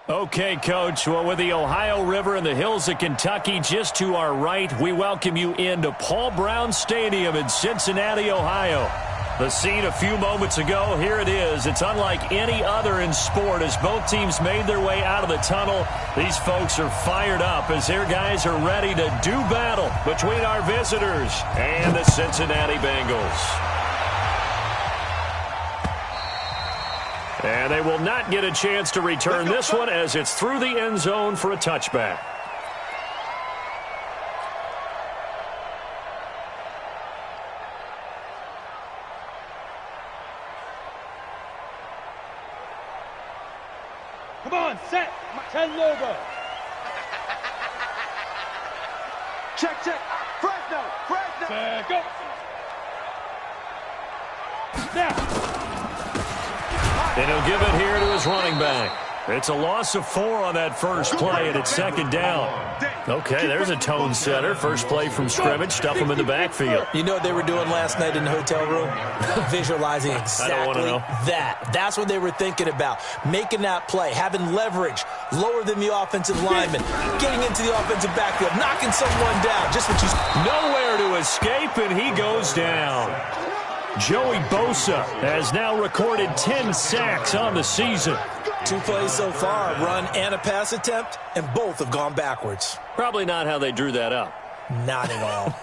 Okay, Coach. Well, with the Ohio River and the hills of Kentucky just to our right, we welcome you into Paul Brown Stadium in Cincinnati, Ohio. The scene a few moments ago, here it is. It's unlike any other in sport as both teams made their way out of the tunnel. These folks are fired up as their guys are ready to do battle between our visitors and the Cincinnati Bengals. And they will not get a chance to return this one as it's through the end zone for a touchback. Come on, set. 10 logo. Check. Fresno. Set, go. Now. And he'll give it here to his running back. It's a loss of 4 on that first play, and it's second down. Okay, there's a tone setter. First play from scrimmage, stuff him in the backfield. You know what they were doing last night in the hotel room? Visualizing exactly that. That's what they were thinking about. Making that play, having leverage, lower than the offensive lineman, getting into the offensive backfield, knocking someone down. Just what you... Nowhere to escape, and he goes down. Joey Bosa has now recorded 10 sacks on the season. 2 plays so far, a run and a pass attempt, and both have gone backwards. Probably not how they drew that up. Not at all.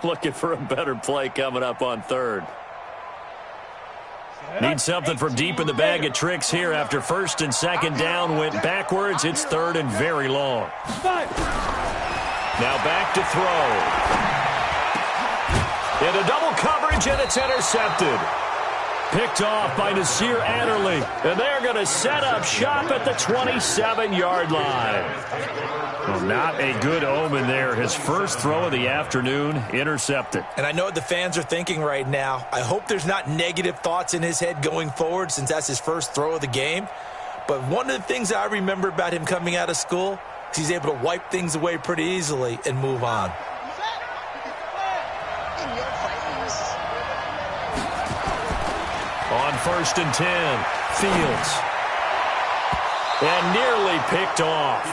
Looking for a better play coming up on third. Need something from deep in the bag of tricks here after first and second down went backwards. It's third and very long. Now back to throw. Into double coverage, and it's intercepted. Picked off by Nasir Adderley. And they're going to set up shop at the 27-yard line. Well, not a good omen there. His first throw of the afternoon, intercepted. And I know what the fans are thinking right now. I hope there's not negative thoughts in his head going forward since that's his first throw of the game. But one of the things I remember about him coming out of school is he's able to wipe things away pretty easily and move on. On first and 10, Fields. And nearly picked off.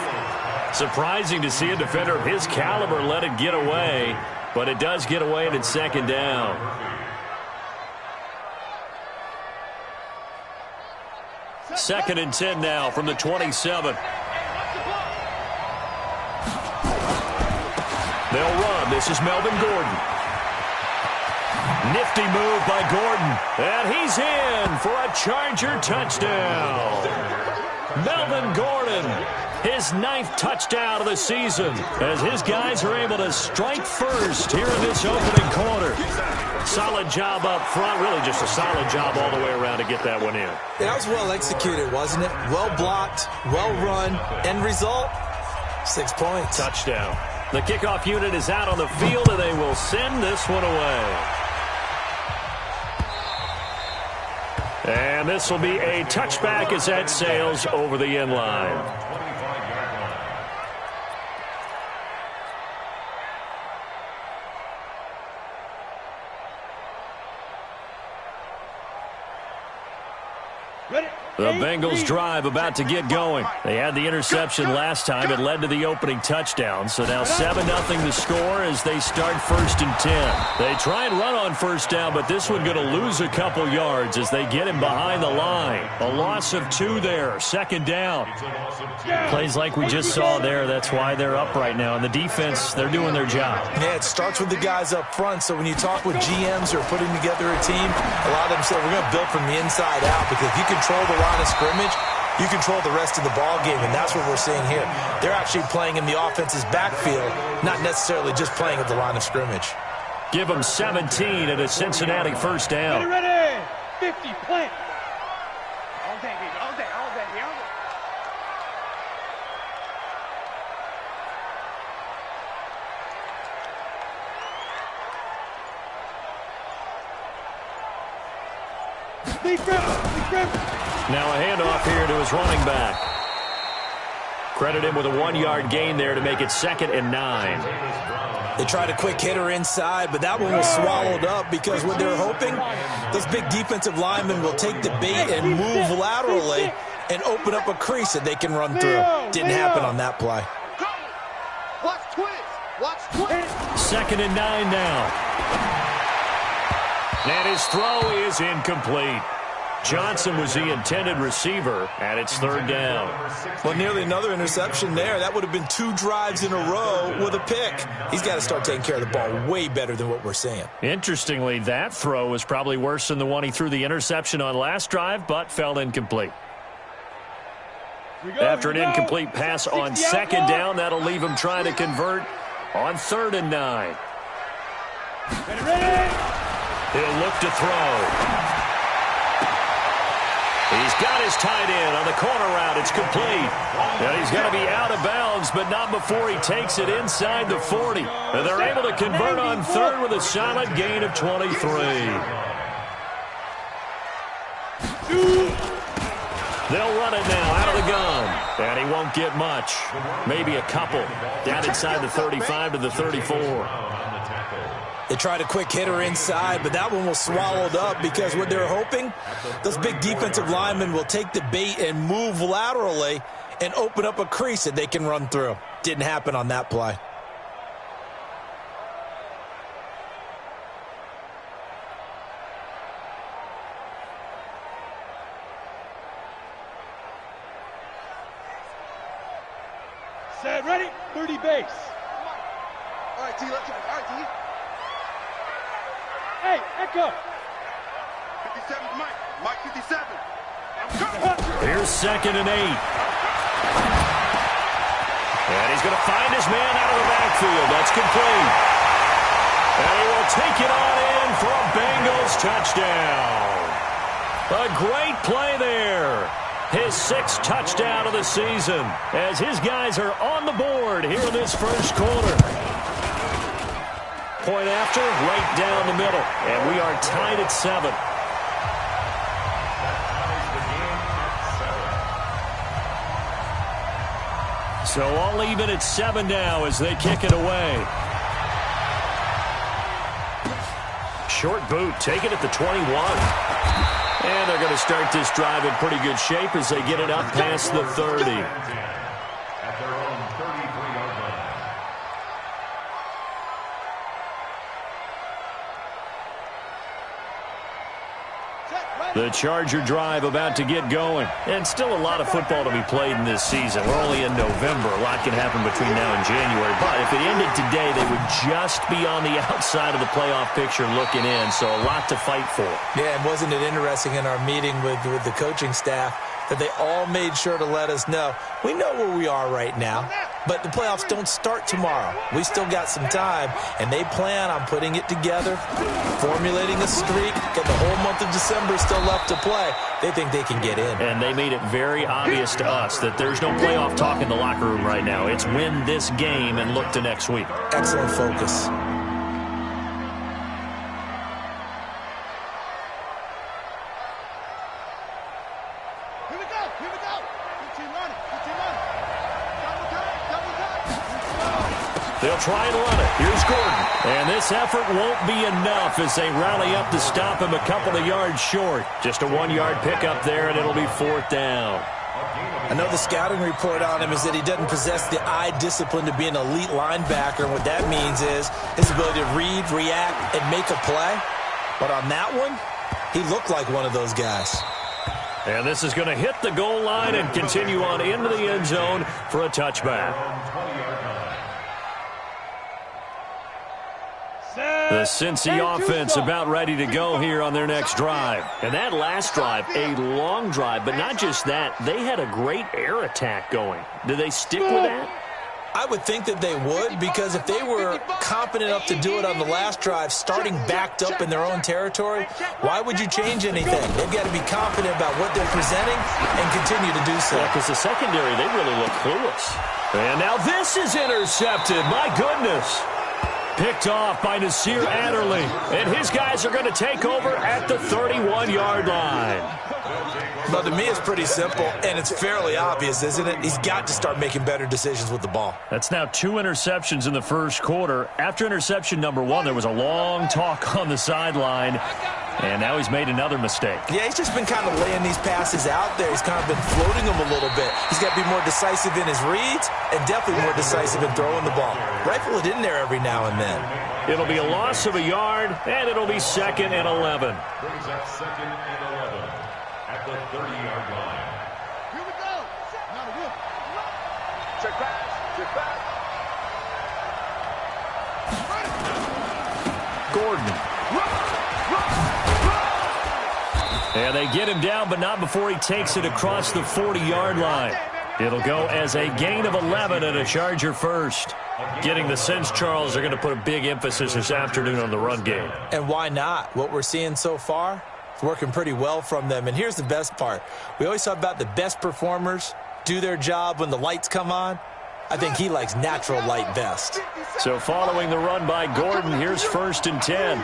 Surprising to see a defender of his caliber let it get away, but it does get away and it's second down. Second and 10 now from the 27. They'll run. This is Melvin Gordon. Nifty move by Gordon. And he's in for a Charger touchdown. Melvin Gordon, his 9th touchdown of the season, as his guys are able to strike first here in this opening quarter. Solid job up front, really just a solid job all the way around to get that one in. That was well executed, wasn't it? Well blocked, well run, end result, 6 points. Touchdown. The kickoff unit is out on the field, and they will send this one away. And this will be a touchback as that sails over the end line. The Bengals drive about to get going. They had the interception last time. It led to the opening touchdown. So now 7-0 the score as they start first and 10. They try and run on first down, but this one going to lose a couple yards as they get him behind the line. A loss of 2 there. Second down. Plays like we just saw there. That's why they're up right now. And the defense, they're doing their job. Yeah, it starts with the guys up front. So when you talk with GMs who are putting together a team, a lot of them say we're going to build from the inside out because if you control the line of scrimmage, you control the rest of the ball game, and that's what we're seeing here. They're actually playing in the offense's backfield, not necessarily just playing at the line of scrimmage. Give them 17 at a Cincinnati first down. Ready, 50, plant. All day. Now a handoff here to his running back. Credit him with a 1-yard gain there to make it 2nd and 9. They tried a quick hitter inside, but that one was swallowed up because what they're hoping, those big defensive linemen will take the bait and move laterally and open up a crease that they can run through. Didn't happen on that play. Watch twist. Watch twist. 2nd and 9 now. And his throw is incomplete. Johnson was the intended receiver, and it's 3rd down. Well, nearly another interception there. That would have been 2 drives in a row with a pick. He's got to start taking care of the ball way better than what we're seeing. Interestingly, that throw was probably worse than the one he threw the interception on last drive, but fell incomplete. After an incomplete pass on 2nd down, that'll leave him trying to convert on 3rd and 9. He'll look to throw. He's got his tight end on the corner route. It's complete. And he's going to be out of bounds, but not before he takes it inside the 40. And they're able to convert on 3rd with a solid gain of 23. They'll run it now out of the gun. And he won't get much. Maybe a couple. Down inside the 35 to the 34. They tried a quick hitter inside, but that one was swallowed up because what they're hoping, those big defensive linemen will take the bait and move laterally and open up a crease that they can run through. Didn't happen on that play. Set, ready, 30 base. All right, T, let's go. All right, T. Hey, echo. 57 Mike. Mike 57. I'm coming. Here's 2nd and 8. And he's going to find his man out of the backfield. That's complete. And he will take it on in for a Bengals touchdown. A great play there. His 6th touchdown of the season as his guys are on the board here in this first quarter. Point after, right down the middle. And we are tied at 7. So all even at 7 now as they kick it away. Short boot, taken at the 21. And they're going to start this drive in pretty good shape as they get it up past the 30. At their own 33-yard line. The Charger drive about to get going. And still a lot of football to be played in this season. We're only in November. A lot can happen between now and January. But if it ended today, they would just be on the outside of the playoff picture looking in. So a lot to fight for. Yeah, and wasn't it interesting in our meeting with the coaching staff that they all made sure to let us know, we know where we are right now, but the playoffs don't start tomorrow. We still got some time, and they plan on putting it together, formulating a streak, got the whole month of December still left to play. They think they can get in. And they made it very obvious to us that there's no playoff talk in the locker room right now. It's win this game and look to next week. Excellent focus. They'll try and run it. Here's Gordon. And this effort won't be enough as they rally up to stop him a couple of yards short. Just a 1-yard pickup there, and it'll be 4th down. I know the scouting report on him is that he doesn't possess the eye discipline to be an elite linebacker. And what that means is his ability to read, react, and make a play. But on that one, he looked like one of those guys. And this is going to hit the goal line and continue on into the end zone for a touchback. The Cincy offense about ready to go here on their next drive. And that last drive, a long drive, but not just that. They had a great air attack going. Do they stick with that? I would think that they would, because if they were competent enough to do it on the last drive, starting backed up in their own territory, why would you change anything? They've got to be confident about what they're presenting and continue to do so. Yeah, because the secondary, they really look clueless. And now this is intercepted. My goodness. Picked off by Nasir Adderley. And his guys are going to take over at the 31-yard line. But to me, it's pretty simple, and it's fairly obvious, isn't it? He's got to start making better decisions with the ball. That's now 2 interceptions in the first quarter. After interception number 1, there was a long talk on the sideline. And now he's made another mistake. Yeah, he's just been kind of laying these passes out there. He's kind of been floating them a little bit. He's got to be more decisive in his reads and definitely more decisive in throwing the ball. Rifle it in there every now and then. It'll be a loss of a yard, and it'll be 2nd and 11. Brings up 2nd and 11 at the 30-yard line. Here we go. Now good. Check pass. Check pass. Gordon. And they get him down, but not before he takes it across the 40-yard line. It'll go as a gain of 11 and a Charger first. Getting the sense, Charles, they're going to put a big emphasis this afternoon on the run game. And why not? What we're seeing so far is working pretty well from them. And here's the best part. We always talk about the best performers do their job when the lights come on. I think he likes natural light best. So following the run by Gordon, here's 1st and 10.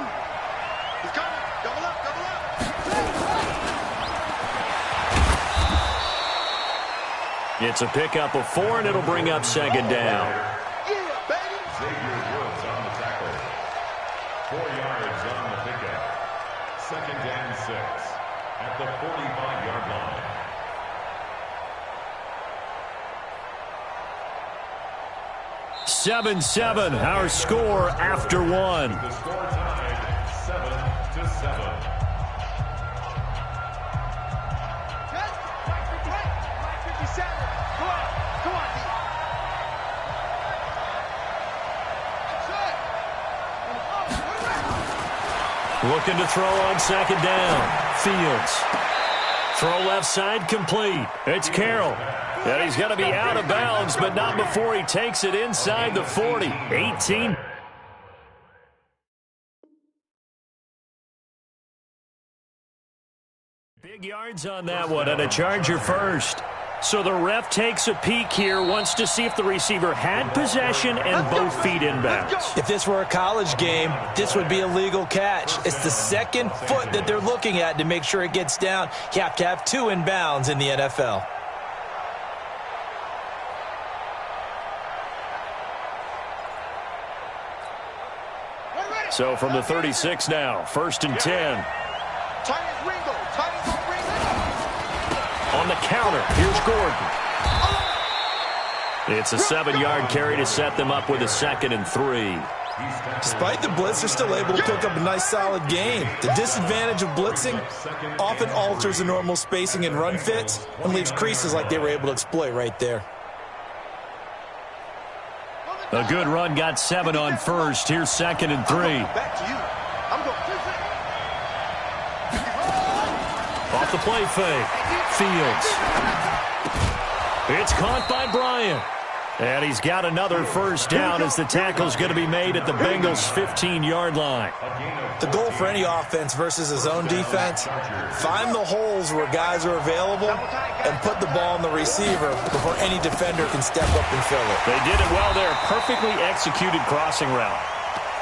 It's a pickup of 4, and it'll bring up 2nd down. Xavier Woods on the tackle. 4 yards on the pickup. 2nd and 6 at the 45-yard line. Seven, our score after 1. The score tied 7-7. Looking to throw on 2nd down. Fields. Throw left side complete. It's Carroll. And he's going to be out of bounds, but not before he takes it inside the 40. 18. Big yards on that one, and a Charger first. So the ref takes a peek here, wants to see if the receiver had possession and both feet inbounds. If this were a college game, this would be a legal catch. It's the 2nd foot that they're looking at to make sure it gets down. You have to have 2 inbounds in the NFL. So from the 36 now, 1st and 10. On the counter, here's Gordon. It's a 7-yard carry to set them up with a 2nd and 3. Despite the blitz, they're still able to pick up a nice solid game. The disadvantage of blitzing often alters the normal spacing and run fits and leaves creases like they were able to exploit right there. A good run got 7 on 1st. Here's 2nd and 3. Back to you. I'm going. Off the play fake. Fields. It's caught by Bryant. And he's got another 1st down as the tackle's going to be made at the Bengals' 15-yard line. The goal for any offense versus a zone defense, find the holes where guys are available and put the ball on the receiver before any defender can step up and fill it. They did it well there. Perfectly executed crossing route.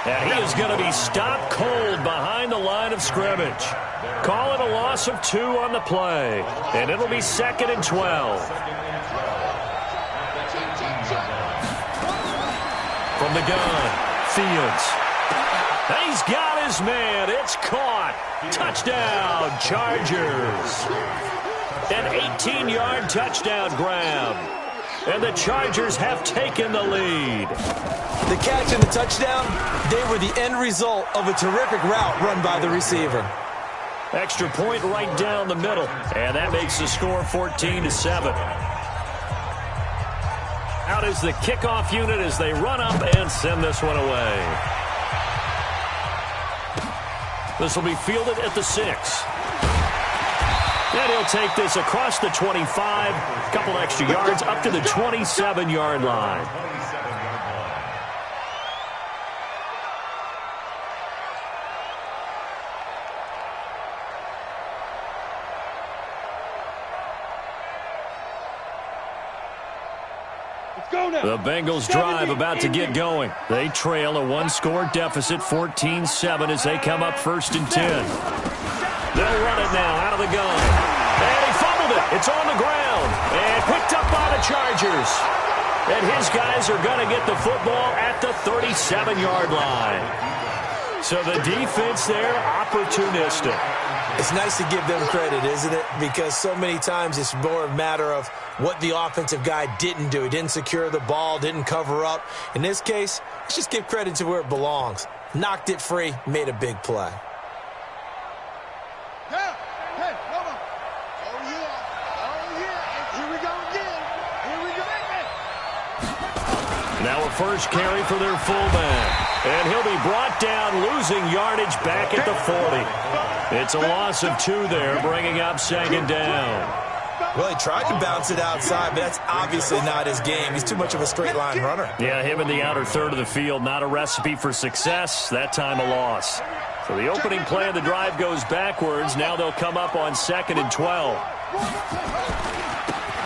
And he is going to be stopped cold behind the line of scrimmage. Call it a loss of 2 on the play. And it'll be 2nd and 12. From the gun, Fields. He's got his man. It's caught. Touchdown, Chargers. An 18-yard touchdown grab. And the Chargers have taken the lead. The catch and the touchdown, they were the end result of a terrific route run by the receiver. Extra point right down the middle. And that makes the score 14-7. Out is the kickoff unit as they run up and send this one away. This will be fielded at the 6. And he'll take this across the 25. A couple extra yards up to the 27-yard line. The Bengals drive about to get going. They trail a 1-score deficit, 14-7 as they come up 1st and 10. They'll run it now out of the gun. And he fumbled it. It's on the ground. And picked up by the Chargers. And his guys are going to get the football at the 37-yard line. So the defense there, opportunistic. It's nice to give them credit, isn't it? Because so many times it's more a matter of what the offensive guy didn't do. He didn't secure the ball, didn't cover up. In this case, let's just give credit to where it belongs. Knocked it free, made a big play. Yeah. Hey, come on. Oh, yeah. Oh, yeah. Here we go again. Here we go. Now a first carry for their fullback. And he'll be brought down, losing yardage back at the 40. It's a loss of 2 there, bringing up second down. Well, he tried to bounce it outside, but that's obviously not his game. He's too much of a straight-line runner. Yeah, him in the outer third of the field, not a recipe for success. That time a loss. So the opening play of the drive goes backwards. Now they'll come up on 2nd and 12.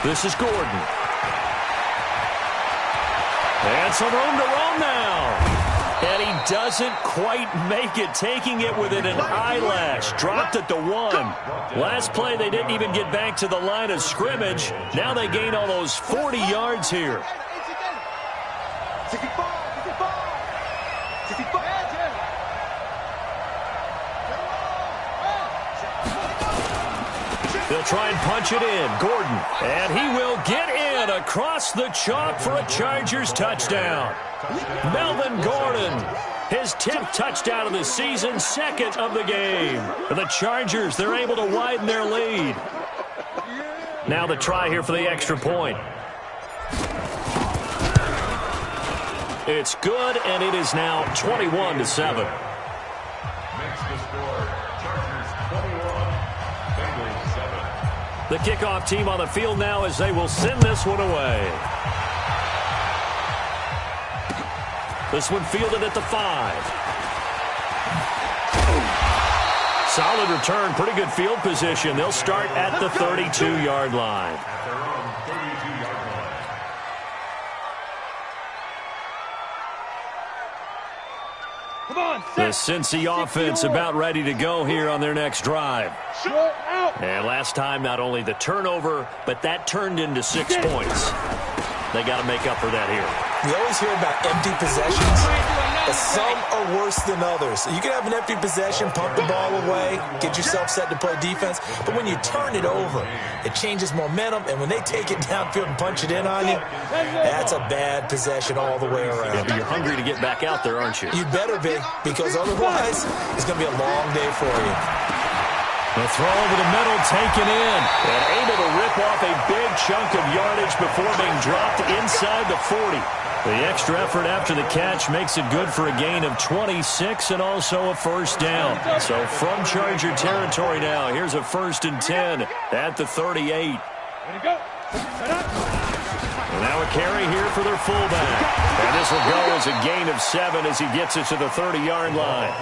This is Gordon. And some room to roam now. And he doesn't quite make it, taking it within an eyelash. Dropped at the 1. Last play, they didn't even get back to the line of scrimmage. Now they gain almost 40 yards here. They'll try and punch it in. Gordon. And he will get in across the chalk for a Chargers touchdown. Melvin Gordon, his 10th touchdown of the season, 2nd of the game. And the Chargers, they're able to widen their lead. Now the try here for the extra point. It's good, and it is now 21-7. Makes the score, Chargers 21, Bengals 7. The kickoff team on the field now as they will send this one away. This one fielded at the 5. Solid return, pretty good field position. They'll start at the 32-yard line. At their own 32-yard line. Come on, The Cincy offense about ready to go here on their next drive. And last time, not only the turnover, but that turned into 6 points. They got to make up for that here. You always hear about empty possessions. Some are worse than others. You can have an empty possession, pump the ball away, get yourself set to play defense. But when you turn it over, it changes momentum. And when they take it downfield and punch it in on you, that's a bad possession all the way around. Yeah, but you're hungry to get back out there, aren't you? You better be, because otherwise it's going to be a long day for you. The throw over the middle, taken in, and able to rip off a big chunk of yardage before being dropped inside the 40. The extra effort after the catch makes it good for a gain of 26 and also a first down. So from Charger territory now, here's a 1st and 10 at the 38. Ready to go. And now a carry here for their fullback. And this will go as a gain of 7 as he gets it to the 30-yard line.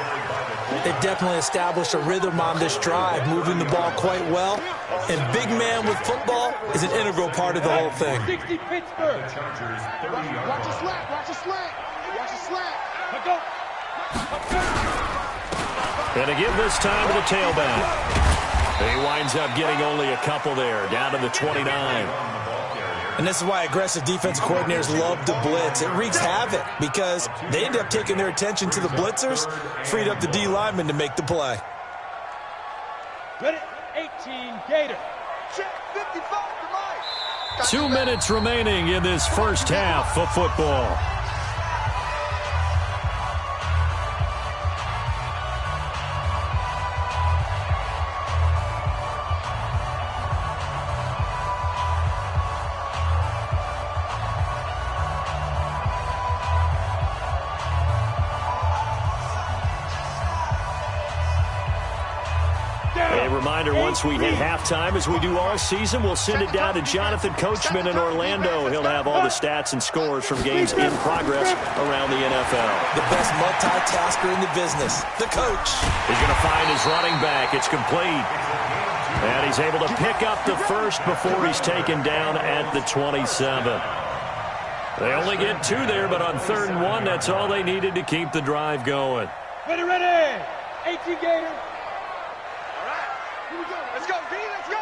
They've definitely established a rhythm on this drive, moving the ball quite well. And big man with football is an integral part of the whole thing. 60 Pittsburgh. Chargers 30-yard Watch your line. slack. Watch your slack. Watch your slack. Let go. And to give this time to the tailback. He winds up getting only a couple there, down to the 29. And this is why aggressive defensive coordinators love to blitz. It wreaks havoc because they end up taking their attention to the blitzers, freed up the D lineman to make the play. Ready? 18 Gator. Check 55 to Mike. 2 minutes remaining in this first half of football. A reminder, once we hit halftime, as we do all season, we'll send it down to Jonathan Coachman in Orlando. He'll have all the stats and scores from games in progress around the NFL. The best multitasker in the business, the coach. He's going to find his running back. It's complete. And he's able to pick up the first before he's taken down at the 27. They only get 2 there, but on 3rd and 1, that's all they needed to keep the drive going. Ready, ready. 18 Gator. Let's go, V, let's go.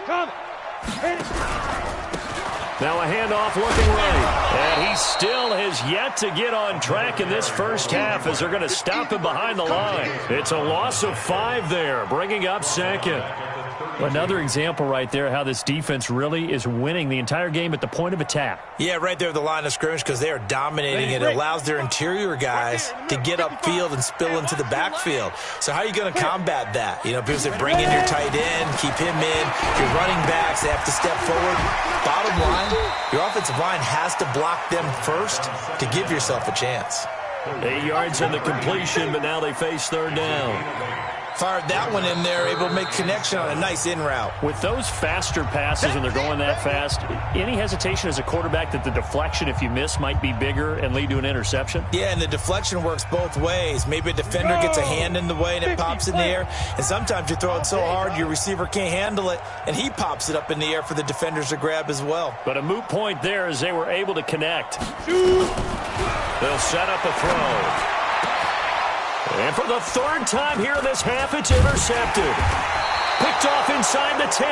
Come. Hit it. Now a handoff looking right. And he still has yet to get on track in this first half as they're going to stop him behind the line. It's a loss of 5 there, bringing up second. Another example right there how this defense really is winning the entire game at the point of attack. Yeah, right there at the line of scrimmage because they are dominating it. It allows their interior guys to get upfield and spill into the backfield. So how are you going to combat that? You know, because they bring in your tight end, keep him in. Your running backs, they have to step forward. Bottom line, your offensive line has to block them first to give yourself a chance. 8 yards in the completion, but now they face third down. Fired that one in there, able to make connection on a nice in route. With those faster passes and they're going that fast, any hesitation as a quarterback that the deflection, if you miss, might be bigger and lead to an interception? Yeah, and the deflection works both ways. Maybe a defender gets a hand in the way and it pops in the air. And sometimes you throw it so hard your receiver can't handle it, and he pops it up in the air for the defenders to grab as well. But a moot point there as they were able to connect. They'll set up a throw. And for the third time here in this half, it's intercepted. Picked off inside the 10.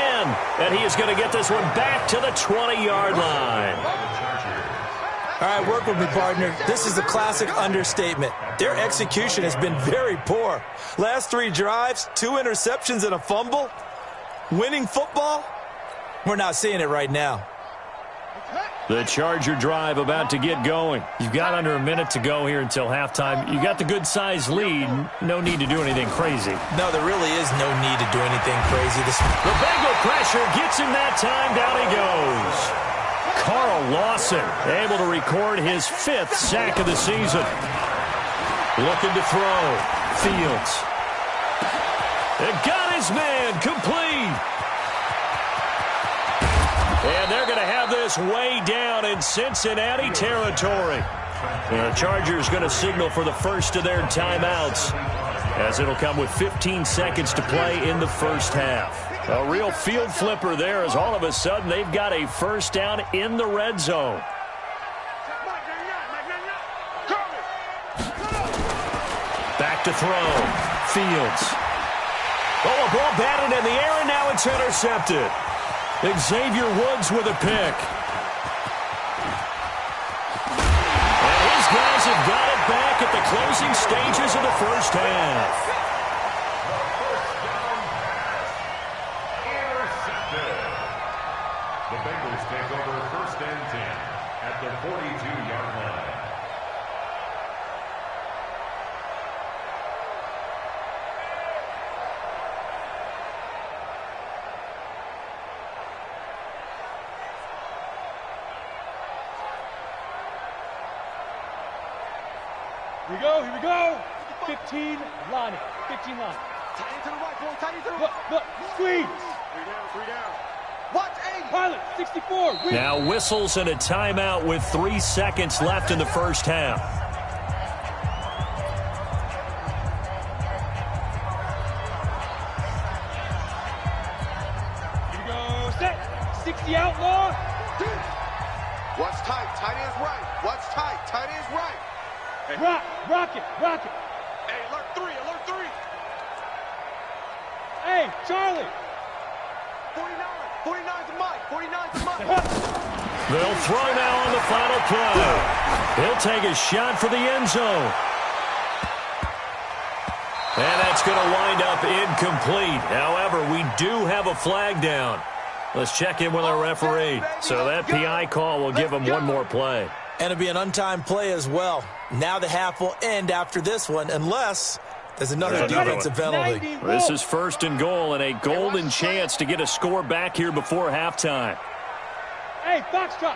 And he is going to get this one back to the 20-yard line. All right, work with me, partner. This is a classic understatement. Their execution has been very poor. Last 3 drives, 2 interceptions and a fumble. Winning football? We're not seeing it right now. The Charger drive about to get going. You've got under a minute to go here until halftime. You got the good-sized lead. No need to do anything crazy. No, there really is no need to do anything crazy. The Bengal pressure gets him that time. Down he goes. Carl Lawson able to record his 5th sack of the season. Looking to throw. Fields. It got his man complete. And they're going to have this way down in Cincinnati territory. The Chargers going to signal for the first of their timeouts, as it'll come with 15 seconds to play in the first half. A real field flipper there, as all of a sudden they've got a first down in the red zone. Back to throw. Fields. Oh, a ball batted in the air, and now it's intercepted. Xavier Woods with a pick. And his guys have got it back at the closing stages of the first half. Intercepted. The Bengals take over 1st and 10 at the 42-yard line. Here we go. 15, Lonnie. 15, Lonnie. Tight into the right, boy. Tight into the Look, squeeze. 3 down. Watch 80. Pilot, 64. Win. Now whistles and a timeout with 3 seconds left in the first half. Here we go. Set. 60 outlaw. Watch tight. Tight end's right. Watch tight. Tight end's right. Hey. Rock it. Hey, alert 3. Hey, Charlie. 49's a Mike. 49's a Mike. They'll throw now on the final play. He'll take a shot for the end zone. And that's going to wind up incomplete. However, we do have a flag down. Let's check in with our referee. So that PI call will give him one more play. And it'll be an untimed play as well. Now the half will end after this one, unless there's another defensive penalty. This is 1st and goal, and a golden chance to get a score back here before halftime. Hey, Foxtrot.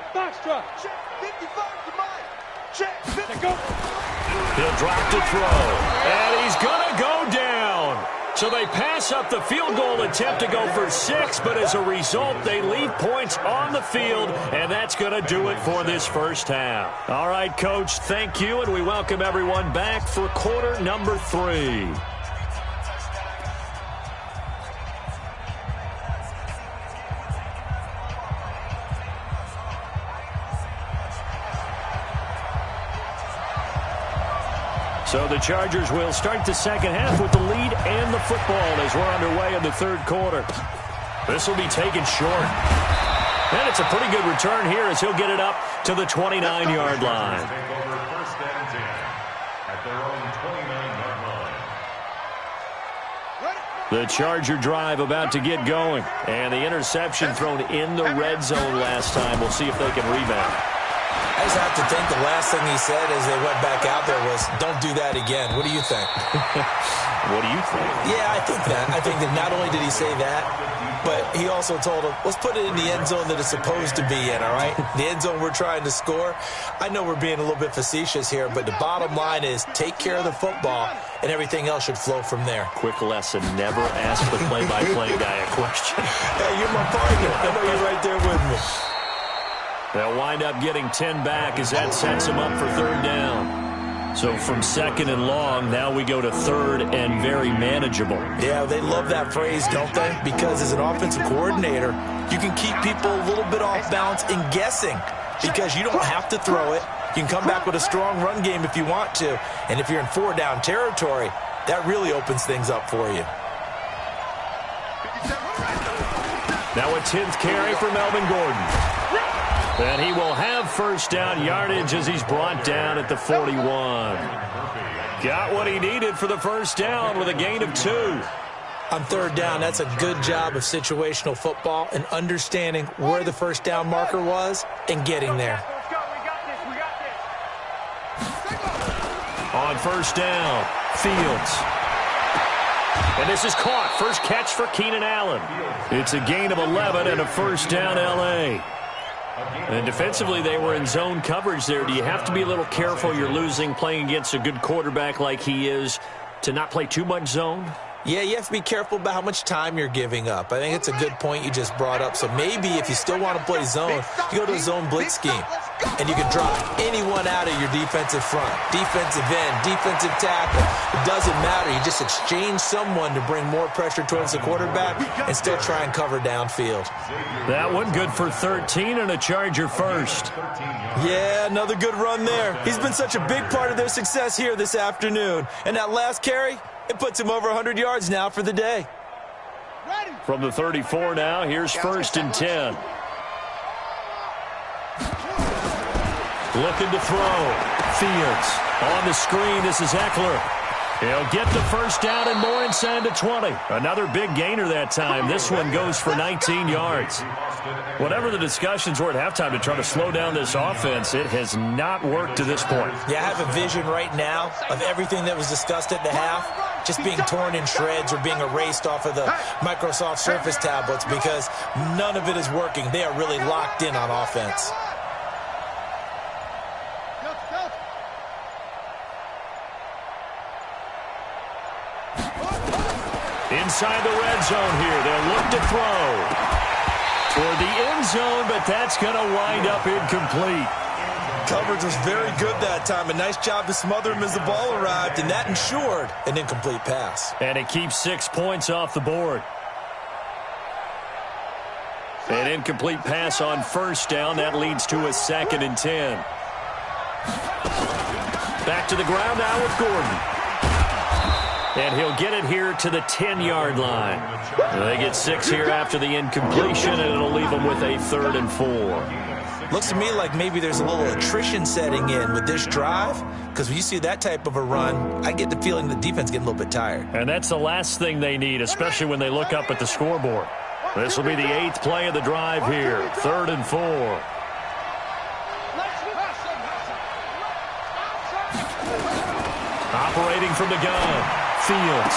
Check 55 to Mike. Check 50. Go. He'll drop to throw, and he's going to go down. So they pass up the field goal attempt to go for 6, but as a result, they leave points on the field, and that's going to do it for this first half. All right, Coach, thank you, and we welcome everyone back for quarter number 3. So the Chargers will start the second half with the lead and the football as we're underway in the third quarter. This will be taken short. And it's a pretty good return here as he'll get it up to the 29-yard line. Take over first and 10 at their own 29-yard line. The Charger drive about to get going. And the interception thrown in the red zone last time. We'll see if they can rebound. I just have to think the last thing he said as they went back out there was, don't do that again. What do you think? What do you think? Yeah, I think that. I think that not only did he say that, but he also told him, let's put it in the end zone that it's supposed to be in, all right? The end zone we're trying to score. I know we're being a little bit facetious here, but the bottom line is take care of the football, and everything else should flow from there. Quick lesson, never ask the play-by-play guy a question. Hey, you're my partner. I know you're right there with me. They'll wind up getting 10 back as that sets them up for third down. So from second and long, now we go to third and very manageable. Yeah, they love that phrase, don't they? Because as an offensive coordinator, you can keep people a little bit off balance and guessing because you don't have to throw it. You can come back with a strong run game if you want to. And if you're in four-down territory, that really opens things up for you. Now a 10th carry for Melvin Gordon. And he will have first down yardage as he's brought down at the 41. Got what he needed for the first down with a gain of 2. On third down, that's a good job of situational football and understanding where the first down marker was and getting there. On first down, Fields. And this is caught. First catch for Keenan Allen. It's a gain of 11 and a first down L.A. And defensively, they were in zone coverage there. Do you have to be a little careful you're losing playing against a good quarterback like he is to not play too much zone? Yeah, you have to be careful about how much time you're giving up. I think it's a good point you just brought up. So maybe if you still want to play zone, you go to a zone blitz scheme. And you can drop anyone out of your defensive front. Defensive end, defensive tackle. It doesn't matter. You just exchange someone to bring more pressure towards the quarterback and still try and cover downfield. That one good for 13 and a Charger first. Yeah, another good run there. He's been such a big part of their success here this afternoon. And that last carry, it puts him over 100 yards now for the day. From the 34 now, here's first and 10. Looking to throw. Fields on the screen. This is Eckler. He'll get the first down and more inside the 20. Another big gainer that time. This one goes for 19 yards. Whatever the discussions were at halftime to try to slow down this offense, it has not worked to this point. Yeah, I have a vision right now of everything that was discussed at the half just being torn in shreds or being erased off of the Microsoft Surface tablets because none of it is working. They are really locked in on offense. Inside the red zone here. They'll look to throw toward the end zone, but that's going to wind up incomplete. Coverage was very good that time. A nice job to smother him as the ball arrived, and that ensured an incomplete pass. And it keeps 6 points off the board. An incomplete pass on first down. That leads to a 2nd and 10. Back to the ground now with Gordon. And he'll get it here to the 10-yard line. They get 6 here after the incompletion, and it'll leave them with a 3rd and 4. Looks to me like maybe there's a little attrition setting in with this drive, because when you see that type of a run, I get the feeling the defense getting a little bit tired. And that's the last thing they need, especially when they look up at the scoreboard. This will be the 8th play of the drive here, 3rd and 4. Operating from the gun. Fields.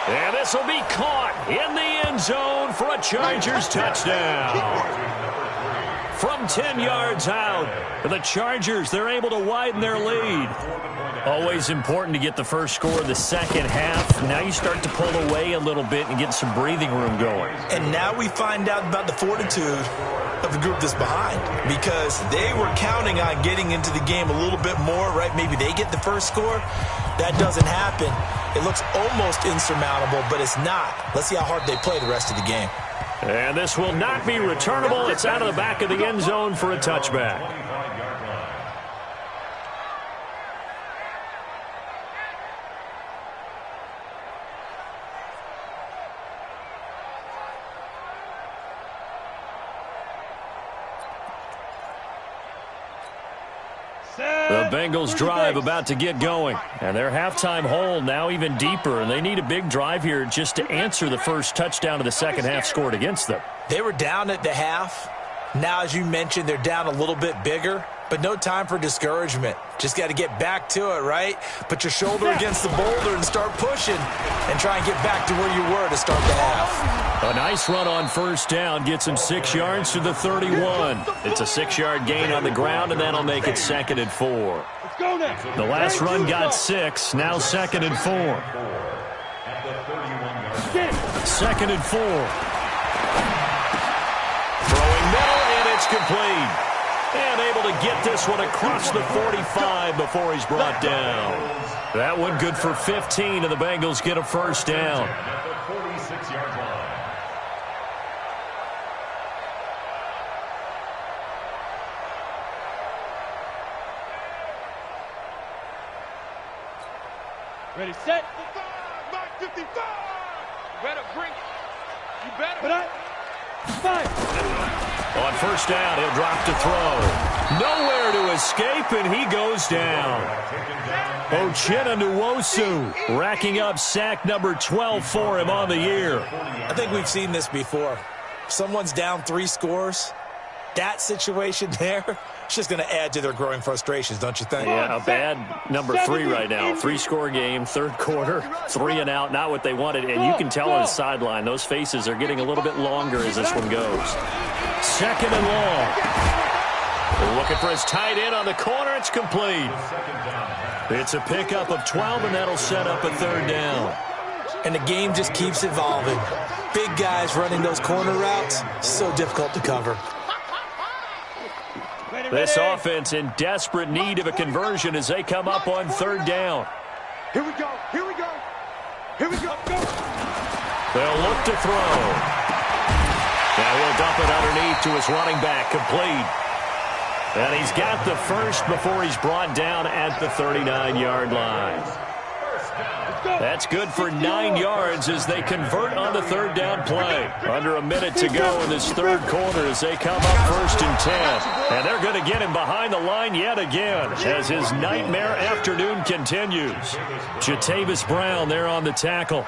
And this will be caught in the end zone for a Chargers touchdown. From 10 yards out, the Chargers, they're able to widen their lead. Always important to get the first score of the second half. Now you start to pull away a little bit and get some breathing room going. And now we find out about the fortitude of the group that's behind, because they were counting on getting into the game a little bit more, right? Maybe they get the first score. That doesn't happen. It looks almost insurmountable, but it's not. Let's see how hard they play the rest of the game. And this will not be returnable. It's out of the back of the end zone for a touchback. Bengals drive about to get going. And their halftime hole now even deeper, and they need a big drive here just to answer the first touchdown of the second half scored against them. They were down at the half. Now, as you mentioned, they're down a little bit bigger, but no time for discouragement. Just got to get back to it, right? Put your shoulder against the boulder and start pushing and try and get back to where you were to start the half. A nice run on first down gets him 6 yards to the 31. It's a 6-yard gain on the ground, and that'll make it 2nd and 4. Let's go now. The last run got 6, now 2nd and 4. 2nd and 4. Throwing middle, and it's complete. And able to get this one across the 45 before he's brought down. That one good for 15, and the Bengals get a first down. At the 46-yard line. Ready, set. 55. Better bring it. You better. Put up. 5. On first down, he'll drop to throw. Nowhere to escape, and he goes down. Uchenna Nwosu racking up sack number 12 for him on the year. I think we've seen this before. Someone's down 3 scores. That situation there, it's just going to add to their growing frustrations, don't you think? Yeah, a bad number 3 right now. 3-score game, third quarter, 3 and out, not what they wanted. And you can tell on the sideline, those faces are getting a little bit longer as this one goes. 2nd and long. Looking for his tight end on the corner. It's complete. It's a pickup of 12, and that'll set up a 3rd down. And the game just keeps evolving. Big guys running those corner routes, so difficult to cover. This offense in desperate need of a conversion as they come up on 3rd down. Here we go. Here we go. Here we go. Go. They'll look to throw. Now he'll dump it underneath to his running back, complete. And he's got the first before he's brought down at the 39-yard line. That's good for 9 yards as they convert on the 3rd down play. Under a minute to go in this 3rd quarter as they come up 1st and 10. And they're going to get him behind the line yet again as his nightmare afternoon continues. Jatavis Brown there on the tackle.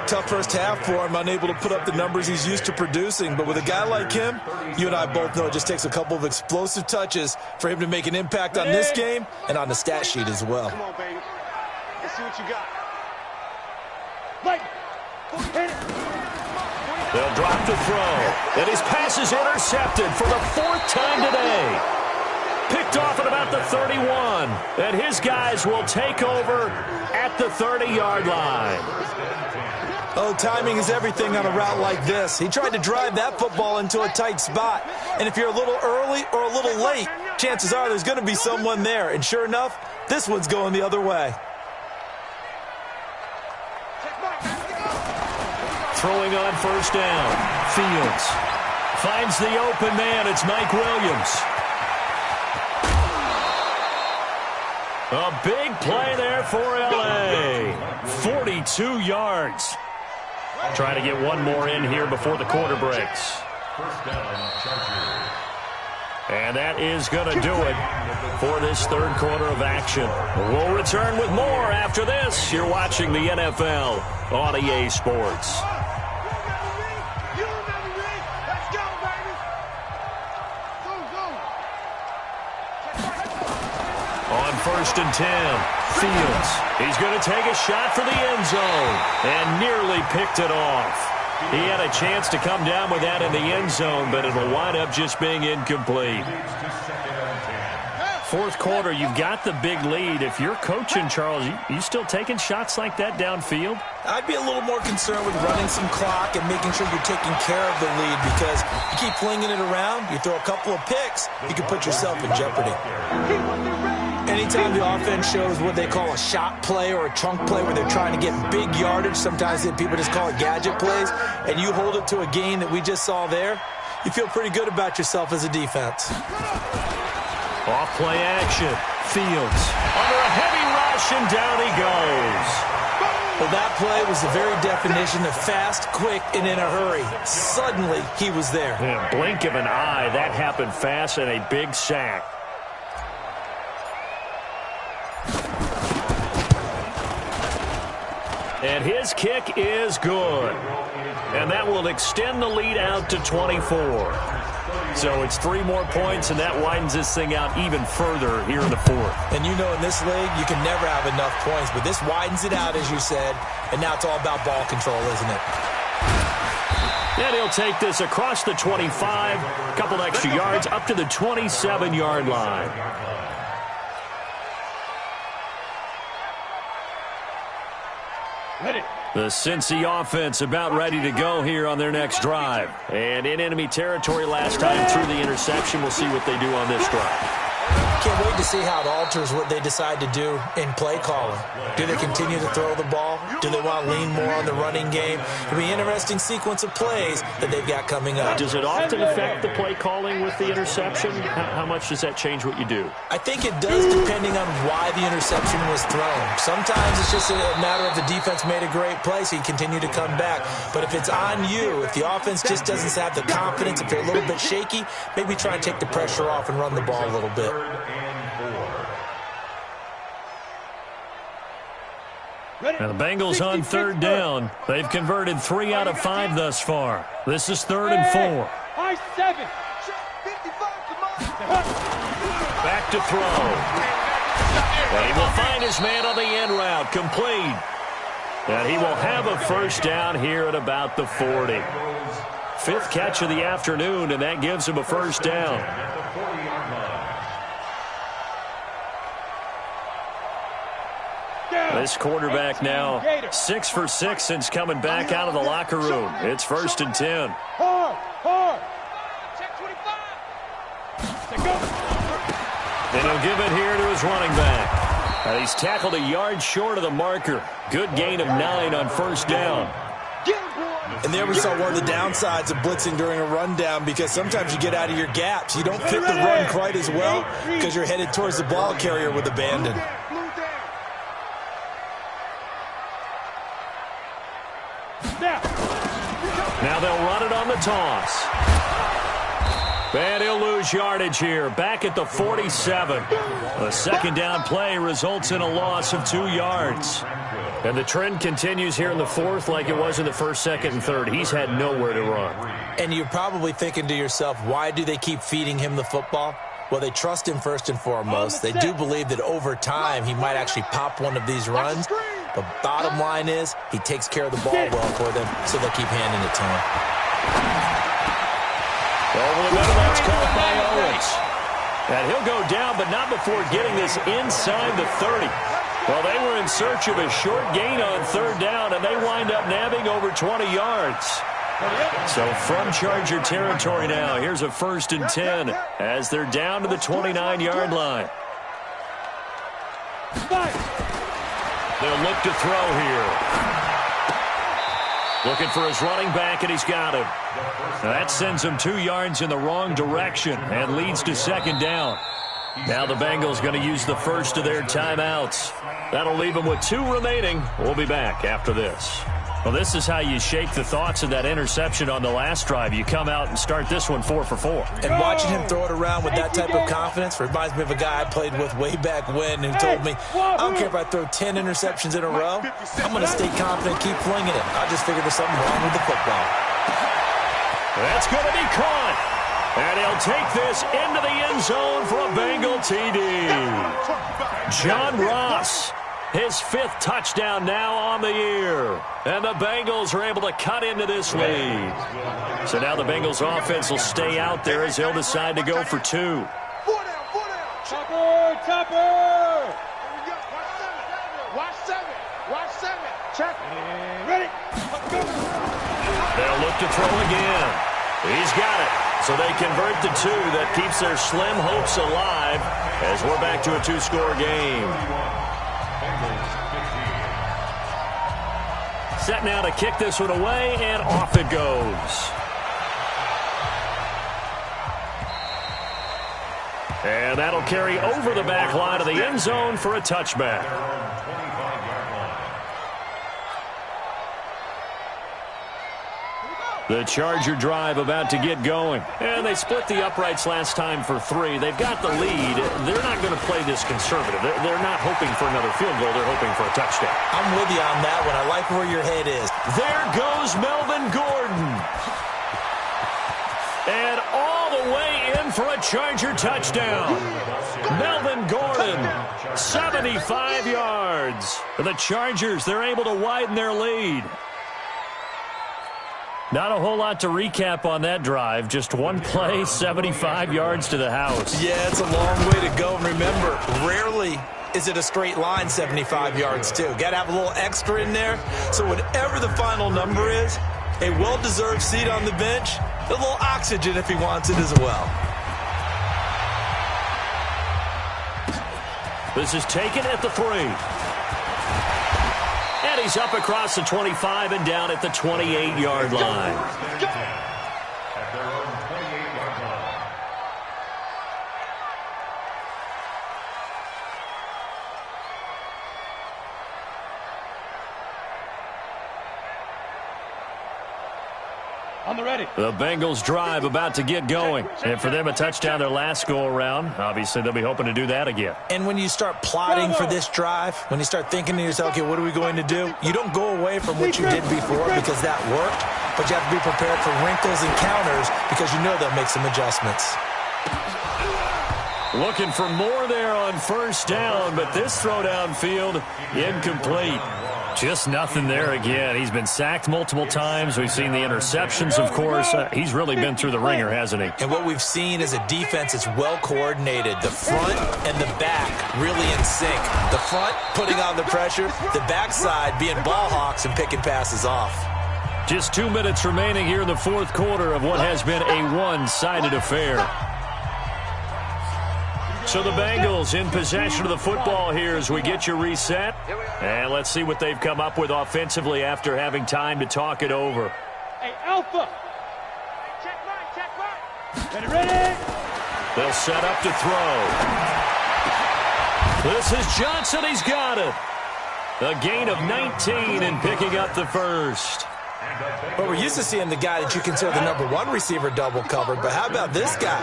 Tough first half for him, unable to put up the numbers he's used to producing. But with a guy like him, you and I both know it just takes a couple of explosive touches for him to make an impact on this game and on the stat sheet as well. Come on, baby. Let's see what you got. They'll drop to throw. And his pass is intercepted for the 4th time today. Picked off at about the 31. And his guys will take over at the 30-yard line. Oh, timing is everything on a route like this. He tried to drive that football into a tight spot. And if you're a little early or a little late, chances are there's going to be someone there. And sure enough, this one's going the other way. Throwing on first down. Fields finds the open man. It's Mike Williams. A big play there for L.A. 42 yards. Trying to get one more in here before the quarter breaks. First down, Chargers. And that is going to do it for this 3rd quarter of action. We'll return with more after this. You're watching the NFL on EA Sports. On 1st and 10, Fields. He's going to take a shot for the end zone and nearly picked it off. He had a chance to come down with that in the end zone, but it'll wind up just being incomplete. 4th quarter, you've got the big lead. If you're coaching, Charles, you still taking shots like that downfield? I'd be a little more concerned with running some clock and making sure you're taking care of the lead, because you keep flinging it around, you throw a couple of picks, you can put yourself in jeopardy. Anytime the offense shows what they call a shot play or a chunk play where they're trying to get big yardage, sometimes people just call it gadget plays, and you hold it to a gain that we just saw there, you feel pretty good about yourself as a defense. Off play action. Fields under a heavy rush, and down he goes. Well, that play was the very definition of fast, quick, and in a hurry. Suddenly, he was there. In a blink of an eye, that happened fast, and a big sack. And his kick is good. And that will extend the lead out to 24. So it's 3 more points, and that widens this thing out even further here in the 4th. And you know, in this league, you can never have enough points, but this widens it out, as you said, and now it's all about ball control, isn't it? And he'll take this across the 25, a couple extra yards, up to the 27-yard line. Ready. The Cincy offense about ready to go here on their next drive. And in enemy territory last time through the interception. We'll see what they do on this drive. Can't wait to see how it alters what they decide to do in play calling. Do they continue to throw the ball? Do they want to lean more on the running game? It'll be an interesting sequence of plays that they've got coming up. Does it often affect the play calling with the interception? How much does that change what you do? I think it does, depending on why the interception was thrown. Sometimes it's just a matter of the defense made a great play, so you continue to come back. But if it's on you, if the offense just doesn't have the confidence, if they're a little bit shaky, maybe try and take the pressure off and run the ball a little bit. And the Bengals on 3rd down. They've converted 3 out of 5 thus far. This is 3rd and 4. High 7. Back to throw. And he will find his man on the end route. Complete. And he will have a first down here at about the 40. 5th catch of the afternoon, and that gives him a first down. This quarterback now 6 for 6 since coming back out of the locker room. It's 1st and 10. Hard. Check 25. And he'll give it here to his running back. He's tackled a yard short of the marker. Good gain of 9 on 1st down. And there we saw one of the downsides of blitzing during a rundown, because sometimes you get out of your gaps. You don't fit the run quite as well because you're headed towards the ball carrier with abandon. Now they'll run it on the toss. And he'll lose yardage here, back at the 47. A 2nd down play results in a loss of 2 yards. And the trend continues here in the 4th like it was in the 1st, 2nd, and 3rd. He's had nowhere to run. And you're probably thinking to yourself, why do they keep feeding him the football? Well, they trust him first and foremost. They do believe that over time he might actually pop one of these runs. The bottom line is he takes care of the ball well for them, so they'll keep handing it to him. Over the middle, that's caught by Owens. And he'll go down, but not before getting this inside the 30. Well, they were in search of a short gain on 3rd down, and they wind up nabbing over 20 yards. So from Charger territory now, here's a 1st and 10 as they're down to the 29-yard line. They'll look to throw here. Looking for his running back, and he's got him. Now that sends him 2 yards in the wrong direction and leads to 2nd down. Now the Bengals going to use the first of their timeouts. That'll leave them with 2 remaining. We'll be back after this. Well, this is how you shake the thoughts of that interception on the last drive. You come out and start this one 4 for 4. And watching him throw it around with that type of confidence reminds me of a guy I played with way back when who told me, I don't care if I throw 10 interceptions in a row, I'm going to stay confident, keep flinging it. I just figured there's something wrong with the football. That's going to be caught. And he'll take this into the end zone for a Bengal TD. John Ross, his 5th touchdown now on the year. And the Bengals are able to cut into this lead. So now the Bengals offense will stay out there as they'll decide to go for 2. Topper! Watch 7. Check. Ready. They'll look to throw again. He's got it. So they convert the 2. That keeps their slim hopes alive as we're back to a 2-score game. Set now to kick this one away, and off it goes. And that'll carry over the back line of the end zone for a touchback. The Charger drive about to get going. And they split the uprights last time for 3. They've got the lead. They're not going to play this conservative. They're not hoping for another field goal. They're hoping for a touchdown. I'm with you on that one. I like where your head is. There goes Melvin Gordon. And all the way in for a Charger touchdown. Melvin Gordon, 75 yards. For the Chargers, they're able to widen their lead. Not a whole lot to recap on that drive. Just one play, 75 yards to the house. Yeah, it's a long way to go. And remember, rarely is it a straight line 75 yards, too. Got to have a little extra in there. So whatever the final number is, a well-deserved seat on the bench, a little oxygen if he wants it as well. This is taken at the 3. And he's up across the 25 and down at the 28-yard line. At their own 28-yard line. On the ready. The Bengals drive about to get going. And for them, a touchdown their last go-around. Obviously, they'll be hoping to do that again. And when you start plotting for this drive, when you start thinking to yourself, okay, what are we going to do? You don't go away from what you did before because that worked, but you have to be prepared for wrinkles and counters because you know they'll make some adjustments. Looking for more there on first down, but this throw downfield, incomplete. Just nothing there again. He's been sacked multiple times. We've seen the interceptions, of course. He's really been through the ringer, hasn't he? And what we've seen is a defense that's well coordinated. The front and the back really in sync. The front putting on the pressure, the backside being ball hawks and picking passes off. Just 2 minutes remaining here in the fourth quarter of what has been a one-sided affair. So the Bengals in possession of the football here as we get you reset. And let's see what they've come up with offensively after having time to talk it over. Hey, Alpha. Check line. Ready. They'll set up to throw. This is Johnson. He's got it. A gain of 19 and picking up the first. Well, we're used to seeing the guy that you consider the number 1 receiver double covered, but how about this guy?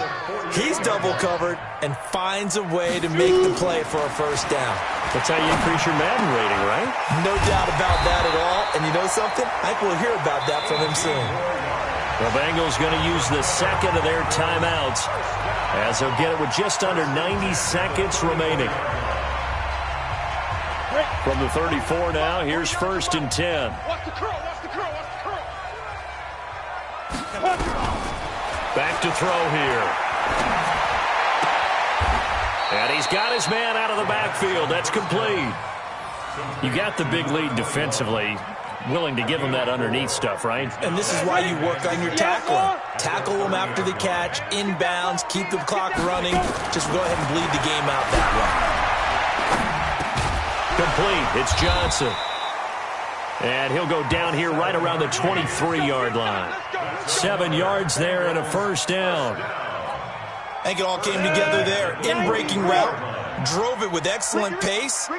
He's double covered and finds a way to make the play for a first down. That's how you increase your Madden rating, right? No doubt about that at all. And you know something? I think we'll hear about that from him soon. The Bengals going to use the second of their timeouts as they'll get it with just under 90 seconds remaining. From the 34 now, here's 1st and 10. Watch the curl. Back to throw here. And he's got his man out of the backfield. That's complete. You got the big lead defensively. Willing to give him that underneath stuff, right? And this is why you work on your tackling. Tackle them after the catch, inbounds, keep the clock running. Just go ahead and bleed the game out that way. Complete. It's Johnson. And he'll go down here right around the 23-yard line. 7 yards there and a first down. I think it all came together there. In-breaking route. Drove it with excellent pace.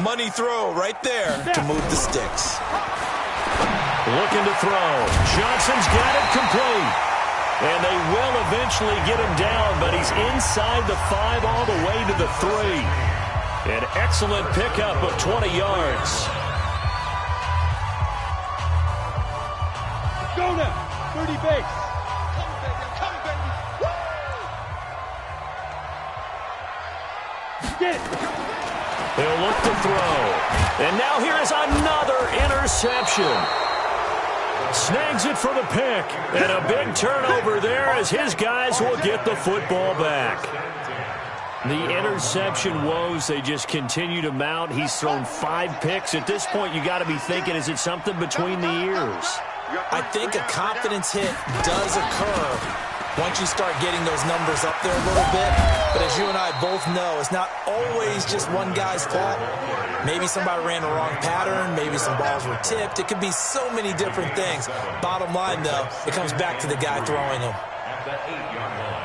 Money throw right there to move the sticks. Looking to throw. Johnson's got it complete. And they will eventually get him down, but he's inside the 5 all the way to the 3. An excellent pickup of 20 yards. Go now. 30 base. Come, baby. Woo! Get it. He'll look to throw. And now here is another interception. Snags it for the pick. And a big turnover there as his guys will get the football back. The interception woes, they just continue to mount. He's thrown 5 picks. At this point, you got to be thinking, is it something between the ears? I think a confidence hit does occur once you start getting those numbers up there a little bit. But as you and I both know, it's not always just one guy's fault. Maybe somebody ran the wrong pattern. Maybe some balls were tipped. It could be so many different things. Bottom line, though, it comes back to the guy throwing them. At the 8-yard line.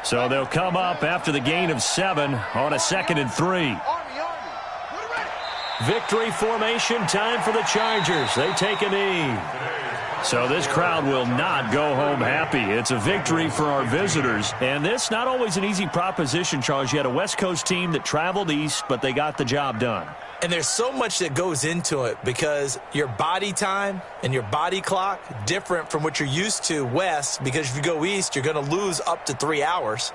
So they'll come up after the gain of 7 on a 2nd and 3. Victory formation time for the Chargers. They take a knee. So this crowd will not go home happy. It's a victory for our visitors. And this not always an easy proposition, Charles. You had a West Coast team that traveled east, but they got the job done. And there's so much that goes into it because your body time and your body clock different from what you're used to west, because if you go east, you're going to lose up to 3 hours.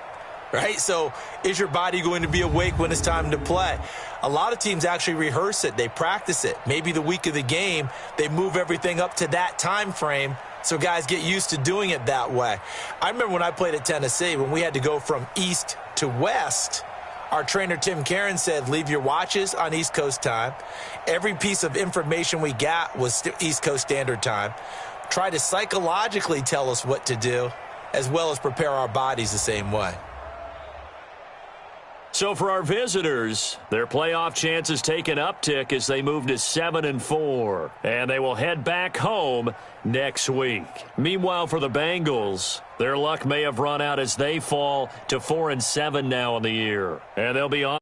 Right? So is your body going to be awake when it's time to play? A lot of teams actually rehearse it. They practice it. Maybe the week of the game, they move everything up to that time frame so guys get used to doing it that way. I remember when I played at Tennessee, when we had to go from east to west, our trainer, Tim Karen, said, leave your watches on East Coast time. Every piece of information we got was East Coast Standard Time. Try to psychologically tell us what to do, as well as prepare our bodies the same way. So for our visitors, their playoff chances take an uptick as they move to 7-4. And they will head back home next week. Meanwhile, for the Bengals, their luck may have run out as they fall to 4-7 now in the year. And they'll be on.